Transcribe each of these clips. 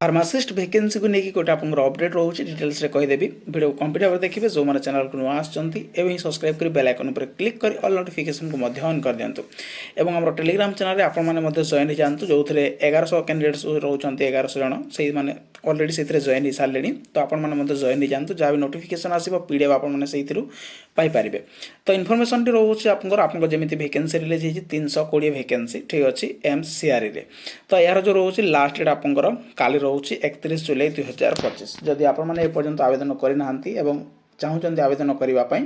Pharmacist vacancy को लेकिन गोटे आप अपडेट रोचे डिटेल्स रे कहीदेवी वीडियो कंप्लीट भाव देखिए जो मैंने चैनल को नुआ आसमें सब्सक्राइब कर बेल आइकन पर क्लिक कर ऑल नोटिफिकेशन को ऑन कर दिंतु और आम टेलीग्राम चैनल आपने जॉइन हो जातु जो थे 1100 कैंडिडेट्स रोचान 1100 जन से अलरेडी से जॉइन हो सारे तो आपने जॉइन हो जातु जहाँ भी नोटिफिकेशन आसो पीडीएफ आपने पाइपर तो इनफर्मेशन टी रोचे आपको जमी वैकेंसी रिलीज होती 320 वैकेंसी ठीक अच्छे एमसीआर तो यार जो रोचे लास्ट डेट आपंकर काली रोचे 31 जुलाई 2025 जदि आपपर्यंत आवेदन करना चाहते आवेदन करने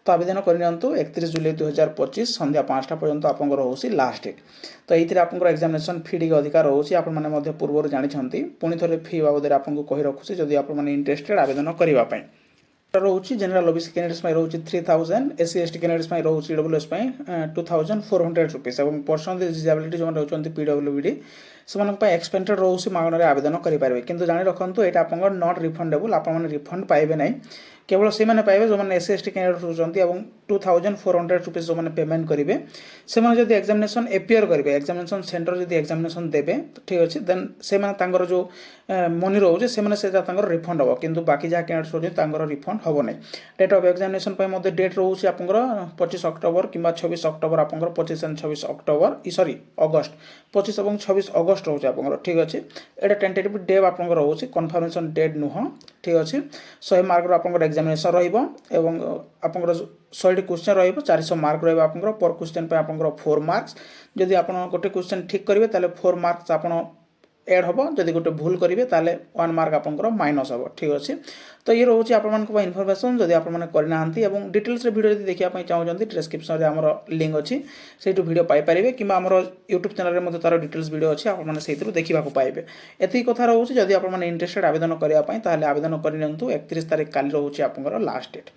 तो आवेदन करनी 31 जुलाई 2025 संध्या 5टा पर्यंत आप लास्ट डेट तो ये आप एग्जामिनेशन फी टी अधिकार रोचे आपने पूर्व जानते पुणी थे फी बाबद आपको कही रखुच्छी जदि आप इंटरेस्टेड आवेदन करने रोचे जनरल ओबीसी कैंडिडेट्स रोचे 3000 एससी एसटी कैंडिडेट्स रोचे ईडब्ल्यूएस 2400 रुपीस और पर्सन विथ डिसेबिलिटी जो रोचे पीडब्ल्यूडी से एक्सपेंडेड रोचे मागण आवेदन करेंगे किंतु जानी रखु ये आप नॉट रिफंडेबल आपने रिफंड पाइबे ना केवल से मैंने पाइबे जो मैंने एससी एसटी कैंडिडेट रोचंती 2400 रुपीस जो मैंने पेमेंट करेंगे से जब एग्जामिनेशन एपियर करेंगे एग्जामिनेशन सेंटर जब एग्जामिनेशन देवे ठीक अच्छे देन से जो मनी रोचे से रिफंड हम किंतु बाकी जहाँ कैंडिडेट्स रोचे रिफंड हम नहीं डेट ऑफ एग्जामिनेशन डेट रोचे आप 25 अक्टोबर कि 26 अक्टोबर आप 25 एंड 26 अक्टोबर सॉरी अगस्ट 25 और 26 अगस्ट रोचे आप ठीक अच्छे यहाँ टेंटेटिव डेट आप रोचे कन्फर्मेशन डेट नुह ठीक अच्छे 100 मार्क आप एग्जामिनेशन रहा 100 क्वेश्चन रो मार्क रहा पर क्वेश्चन पे आप 4 मार्क्स जदि आप गोटे क्वेश्चन ठीक करेंगे 4 मार्क्स आप एड हम जदि गोटे भूल करेंगे 1 मार्क आप माइनस हम ठीक अच्छे तो ये रोचे आप इनफर्मेशन जदि आपने करना डिटेल्स वीडियो जब देखा चाहते डिस्क्रिप्शन में आम लिंक अच्छी से वीडियो पाइपर कि यूट्यूब चैनल में तार डिटेल्स वीडियो अच्छी आपको देखा पाइबे एति कथा रोचे जदि आप इंटरेस्टेड आवेदन करने आवेदन कर 31 तारीख काली रोचे आप लास्ट डेट।